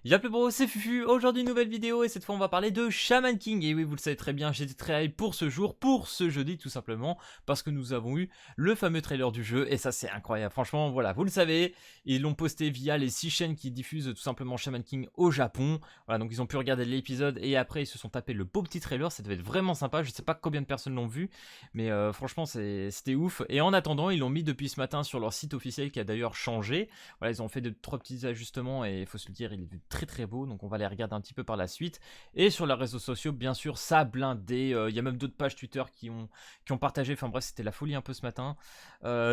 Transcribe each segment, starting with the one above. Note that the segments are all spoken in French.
Y'a plus bro, c'est Fufu, aujourd'hui nouvelle vidéo et cette fois on va parler de Shaman King. Et oui, vous le savez très bien, j'étais très hype pour ce jour, pour ce jeudi tout simplement, parce que nous avons eu le fameux trailer du jeu et ça c'est incroyable. Franchement voilà, vous le savez, ils l'ont posté via les 6 chaînes qui diffusent tout simplement Shaman King au Japon. Voilà, donc ils ont pu regarder l'épisode et après ils se sont tapés le beau petit trailer, ça devait être vraiment sympa. Je sais pas combien de personnes l'ont vu, mais franchement c'était ouf. Et en attendant, ils l'ont mis depuis ce matin sur leur site officiel qui a d'ailleurs changé. Voilà, ils ont fait 2-3 petits ajustements et il faut se le dire, il est très très beau, donc on va les regarder un petit peu par la suite. Et sur les réseaux sociaux, bien sûr, ça a blindé. Il y a même d'autres pages Twitter qui ont partagé. Enfin bref, c'était la folie un peu ce matin.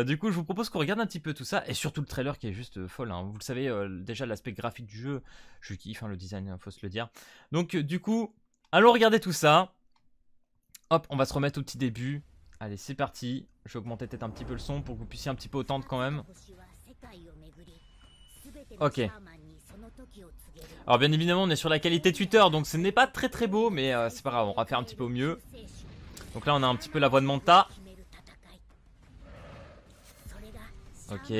Du coup, je vous propose qu'on regarde un petit peu tout ça et surtout le trailer qui est juste folle. Hein. Vous le savez, déjà l'aspect graphique du jeu, je kiffe le design, hein, faut se le dire. Donc du coup, allons regarder tout ça. Hop, on va se remettre au petit début. Allez, c'est parti. Je vais augmenter peut-être un petit peu le son pour que vous puissiez un petit peu entendre quand même. Ok. Alors bien évidemment on est sur la qualité Twitter, donc ce n'est pas très très beau, mais c'est pas grave, on va faire un petit peu au mieux. Donc là on a un petit peu la voix de Manta. Ok.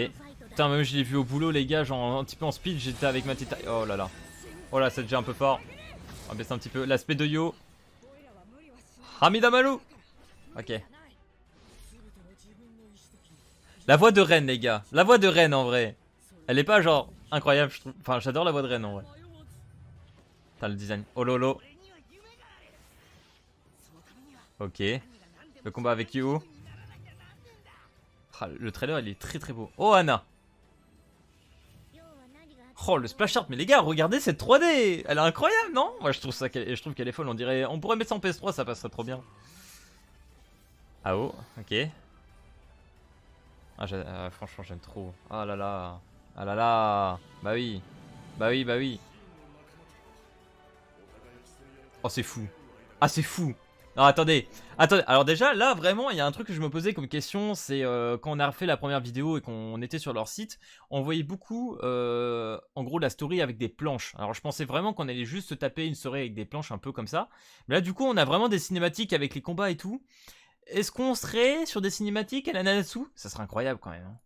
Putain, même je l'ai vu au boulot les gars, genre un petit peu en speed, j'étais avec ma tête. Oh là là. Oh là, c'est déjà un peu fort. On va baisser un petit peu l'aspect de Yo. Hamida Malou. Ok. La voix de Ren les gars, la voix de Ren en vrai. Elle est pas genre incroyable, je trouve. Enfin j'adore la voix de Ren en vrai. T'as le design. Oh lolo. Ok. Le combat avec Yo. Ah, le trailer il est très très beau. Oh Anna. Oh le splash art, mais les gars regardez cette 3D. Elle est incroyable non? Moi je trouve ça je trouve qu'elle est folle. On dirait. On pourrait mettre ça en PS3, ça passerait trop bien. Ah oh, ok. Ah, franchement j'aime trop. Ah là là. Ah là là. Bah oui. Bah oui, bah oui. Oh c'est fou. Ah c'est fou. Non attendez, attendez, alors déjà là vraiment il y a un truc que je me posais comme question, c'est quand on a refait la première vidéo et qu'on était sur leur site, on voyait beaucoup en gros la story avec des planches. Alors je pensais vraiment qu'on allait juste se taper une story avec des planches un peu comme ça, mais là du coup on a vraiment des cinématiques avec les combats et tout. Est-ce qu'on serait sur des cinématiques à la Nanatsu? Ça serait incroyable quand même. Hein.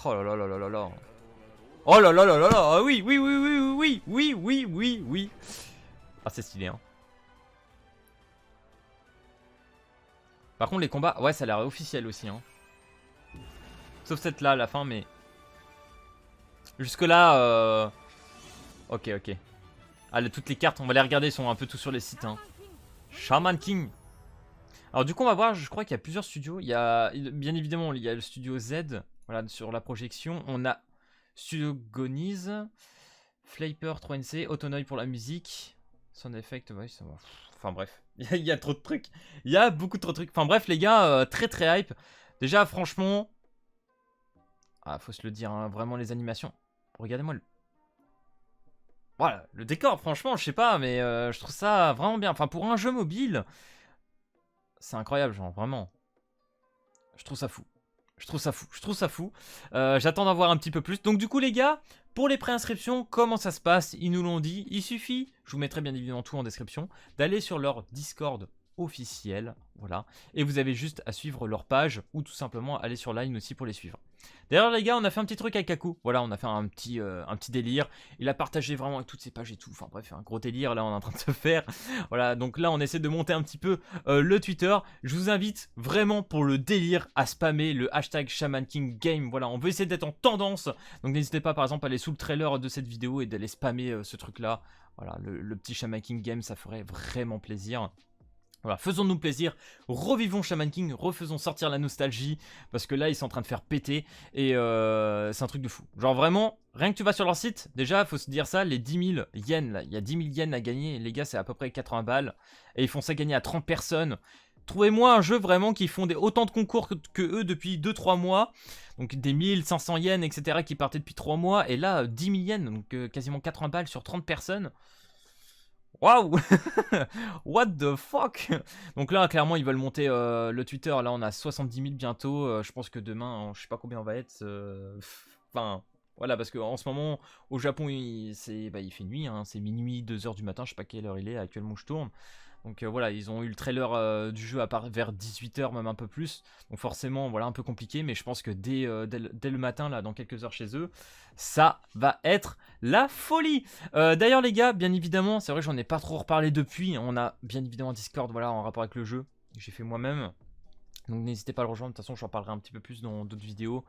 Oh là là là là là là. Oh là là là là là. Ah oui oui oui oui oui oui oui oui oui. Ah c'est stylé hein. Par contre les combats, ouais ça a l'air officiel aussi hein. Sauf cette là à la fin mais... Jusque là ok ok. Ah toutes les cartes on va les regarder, sont un peu tous sur les sites hein. Shaman King. Alors du coup on va voir, je crois qu'il y a plusieurs studios. Il y a bien évidemment il y a le studio Z. Voilà sur la projection. On a Studio Goniz, Flaper 3NC, Autonoid pour la musique, Sound Effect, ouais, ça va. Enfin bref, il y a trop de trucs. Il y a beaucoup trop de trucs. Enfin bref les gars, très très hype. Déjà franchement, ah faut se le dire, hein, vraiment les animations. Regardez-moi le... Voilà, le décor franchement je sais pas, mais je trouve ça vraiment bien. Enfin pour un jeu mobile, c'est incroyable genre vraiment. Je trouve ça fou. Je trouve ça fou, je trouve ça fou. J'attends d'en voir un petit peu plus. Donc du coup les gars, pour les préinscriptions, comment ça se passe? Ils nous l'ont dit. Il suffit, je vous mettrai bien évidemment tout en description, d'aller sur leur Discord officiel. Voilà. Et vous avez juste à suivre leur page ou tout simplement aller sur Line aussi pour les suivre. D'ailleurs les gars, on a fait un petit truc avec Kaku. Voilà, on a fait un petit délire. Il a partagé vraiment avec toutes ses pages et tout. Enfin bref, un gros délire là on est en train de se faire. Voilà, donc là on essaie de monter un petit peu le Twitter. Je vous invite vraiment pour le délire à spammer le hashtag Shaman King Game. Voilà, on veut essayer d'être en tendance. Donc n'hésitez pas par exemple à aller sous le trailer de cette vidéo et d'aller spammer ce truc là. Voilà, le petit Shaman King Game, ça ferait vraiment plaisir. Voilà, faisons-nous plaisir, revivons Shaman King, refaisons sortir la nostalgie, parce que là ils sont en train de faire péter, et c'est un truc de fou. Genre vraiment, rien que tu vas sur leur site, déjà faut se dire ça, les 10 000 yens, là, il y a 10 000 yens à gagner, les gars c'est à peu près 80 balles, et ils font ça gagner à 30 personnes. Trouvez-moi un jeu vraiment qui font autant de concours que eux depuis 2-3 mois, donc des 1500 yens, etc. qui partaient depuis 3 mois, et là 10 000 yens, donc quasiment 80 balles sur 30 personnes. Waouh. What the fuck. Donc là clairement ils veulent monter le Twitter. Là on a 70 000 bientôt. Je pense que demain je sais pas combien on va être. Enfin voilà, parce qu'en ce moment au Japon il fait nuit hein, c'est minuit 2h du matin. Je sais pas quelle heure il est actuellement où je tourne. Donc voilà, ils ont eu le trailer du jeu à part vers 18h, même un peu plus. Donc forcément, voilà, un peu compliqué. Mais je pense que dès le matin, là, dans quelques heures chez eux, ça va être la folie. D'ailleurs les gars, bien évidemment, c'est vrai que j'en ai pas trop reparlé depuis. On a bien évidemment Discord, voilà, en rapport avec le jeu que j'ai fait moi-même. Donc n'hésitez pas à le rejoindre, de toute façon j'en parlerai un petit peu plus dans d'autres vidéos.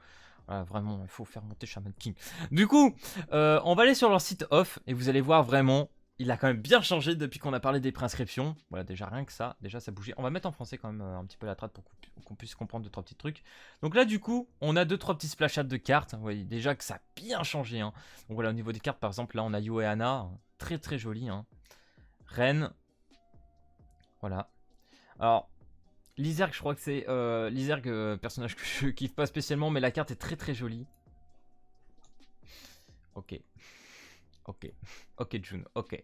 Voilà, vraiment, il faut faire monter Shaman King. Du coup, on va aller sur leur site off et vous allez voir vraiment, il a quand même bien changé depuis qu'on a parlé des préinscriptions. Voilà, déjà rien que ça, déjà ça bougeait. On va mettre en français quand même un petit peu la trad pour qu'on puisse comprendre 2-3 petits trucs. Donc là du coup, on a 2-3 petits splashads de cartes. Vous voyez déjà que ça a bien changé. Hein. Donc voilà, au niveau des cartes par exemple, là on a Yo et Anna, très très joli. Hein. Reine, voilà. Alors... Lizerg, je crois que c'est Lizerg, personnage que je kiffe pas spécialement, mais la carte est très très jolie. Ok. Ok. Ok, June, ok.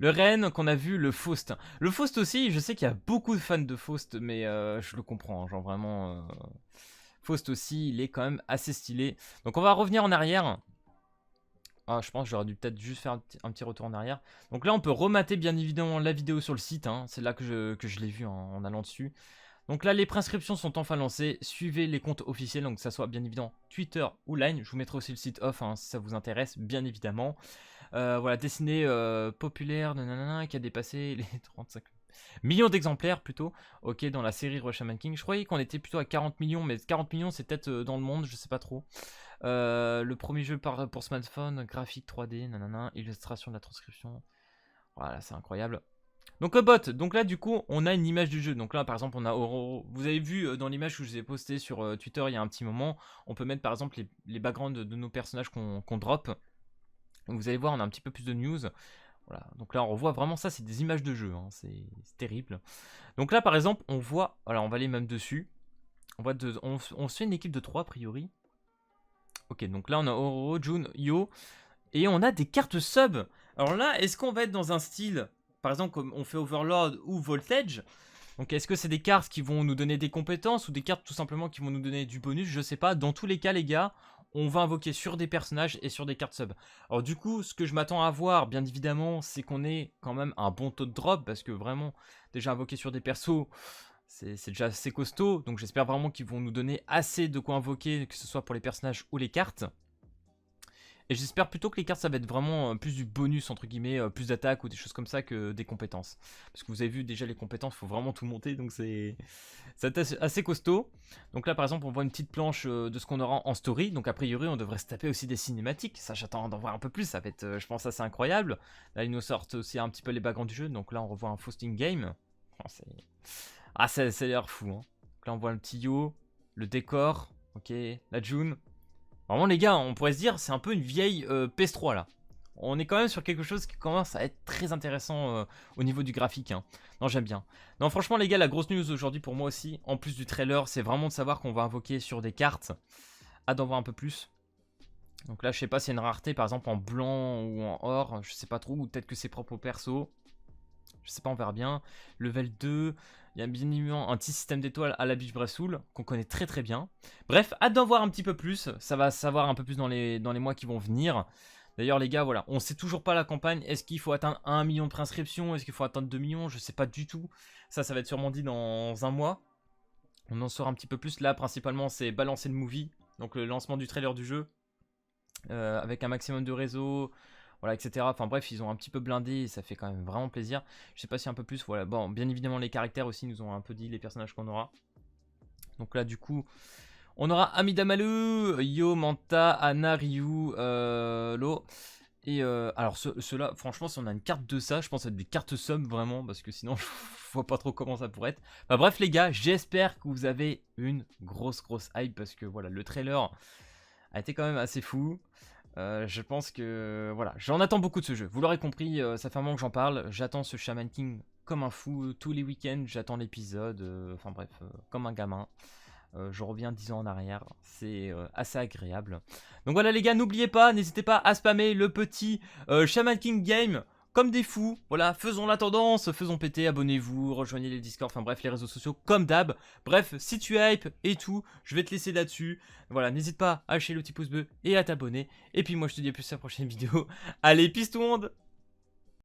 Le Ren qu'on a vu, le Faust. Le Faust aussi, je sais qu'il y a beaucoup de fans de Faust, mais je le comprends, genre vraiment... Faust aussi, il est quand même assez stylé. Donc on va revenir en arrière. Ah, je pense que j'aurais dû peut-être juste faire un petit retour en arrière. Donc là, on peut remater bien évidemment la vidéo sur le site. Hein. C'est là que je l'ai vu en allant dessus. Donc là, les préinscriptions sont enfin lancées. Suivez les comptes officiels, donc que ça soit bien évidemment Twitter ou Line. Je vous mettrai aussi le site off hein, si ça vous intéresse, bien évidemment. Voilà, dessiné populaire nanana, qui a dépassé les 35 millions d'exemplaires plutôt. Ok, dans la série Rush Shaman King. Je croyais qu'on était plutôt à 40 millions, mais 40 millions c'est peut-être dans le monde, je sais pas trop. Le premier jeu pour smartphone, graphique 3D, nanana, illustration de la transcription. Voilà, c'est incroyable. Donc bot, donc là du coup on a une image du jeu. Donc là par exemple on a Aurore. Vous avez vu dans l'image que je vous ai postée sur Twitter il y a un petit moment, on peut mettre par exemple les backgrounds de nos personnages qu'on drop. Donc vous allez voir on a un petit peu plus de news. Voilà, donc là on revoit vraiment ça, c'est des images de jeu, hein. C'est terrible. Donc là par exemple on voit, alors on va aller même dessus. On se fait une équipe de 3 a priori. Ok, donc là on a Aurore, June, Yo. Et on a des cartes sub. Alors là, est-ce qu'on va être dans un style, par exemple, comme on fait Overlord ou Voltage? Donc est-ce que c'est des cartes qui vont nous donner des compétences ou des cartes tout simplement qui vont nous donner du bonus? Je sais pas. Dans tous les cas, les gars, on va invoquer sur des personnages et sur des cartes sub. Alors du coup, ce que je m'attends à voir, bien évidemment, c'est qu'on ait quand même un bon taux de drop. Parce que vraiment, déjà invoquer sur des persos... C'est déjà assez costaud. Donc j'espère vraiment qu'ils vont nous donner assez de quoi invoquer, que ce soit pour les personnages ou les cartes. Et j'espère plutôt que les cartes ça va être vraiment plus du bonus entre guillemets, plus d'attaque ou des choses comme ça que des compétences. Parce que vous avez vu déjà les compétences, il faut vraiment tout monter donc c'est assez costaud. Donc là par exemple on voit une petite planche de ce qu'on aura en story. Donc a priori on devrait se taper aussi des cinématiques. Ça j'attends d'en voir un peu plus, ça va être je pense assez incroyable. Là ils nous sortent aussi un petit peu les backgrounds du jeu. Donc là on revoit un Fausting Game. Ça a l'air fou. Hein. Donc là on voit le petit Yo, le décor, ok, la June. Vraiment les gars, on pourrait se dire c'est un peu une vieille PS3 là. On est quand même sur quelque chose qui commence à être très intéressant au niveau du graphique. Hein. Non, j'aime bien. Non, franchement les gars, la grosse news aujourd'hui pour moi aussi, en plus du trailer, c'est vraiment de savoir qu'on va invoquer sur des cartes. Hâte d'en voir un peu plus. Donc là, je sais pas s'il y a une rareté par exemple en blanc ou en or, je sais pas trop, ou peut-être que c'est propre au perso. Je sais pas, on verra bien. Level 2, il y a bien évidemment un petit système d'étoiles à la Beach Bressoul qu'on connaît très très bien. Bref, hâte d'en voir un petit peu plus. Ça va savoir un peu plus dans les mois qui vont venir. D'ailleurs les gars, voilà, on sait toujours pas la campagne. Est-ce qu'il faut atteindre 1 million de préinscriptions? Est-ce qu'il faut atteindre 2 millions? Je sais pas du tout. Ça va être sûrement dit dans un mois. On en saura un petit peu plus. Là, principalement, c'est balancer le movie. Donc le lancement du trailer du jeu. Avec un maximum de réseau... Voilà, etc. Enfin bref, ils ont un petit peu blindé et ça fait quand même vraiment plaisir. Je sais pas si un peu plus, voilà. Bon, bien évidemment, les caractères aussi nous ont un peu dit les personnages qu'on aura. Donc là, du coup, on aura Amida Malu, Yo, Manta, Anna, Ryu, Lo. Et alors, ceux-là, franchement, si on a une carte de ça, je pense à des cartes sub vraiment, parce que sinon, je vois pas trop comment ça pourrait être. Enfin bref, les gars, j'espère que vous avez une grosse hype, parce que voilà, le trailer a été quand même assez fou. Je pense que voilà, j'en attends beaucoup de ce jeu. Vous l'aurez compris, ça fait un moment que j'en parle. J'attends ce Shaman King comme un fou tous les week-ends. J'attends l'épisode. Enfin bref, comme un gamin. Je reviens 10 ans en arrière. C'est assez agréable. Donc voilà les gars, n'oubliez pas, n'hésitez pas à spammer le petit Shaman King Game. Comme des fous, voilà, faisons la tendance, faisons péter, abonnez-vous, rejoignez les Discord, enfin bref, les réseaux sociaux comme d'hab. Bref, si tu hype et tout, je vais te laisser là-dessus. Voilà, n'hésite pas à lâcher le petit pouce bleu et à t'abonner. Et puis moi je te dis à plus à la prochaine vidéo. Allez, peace tout le monde!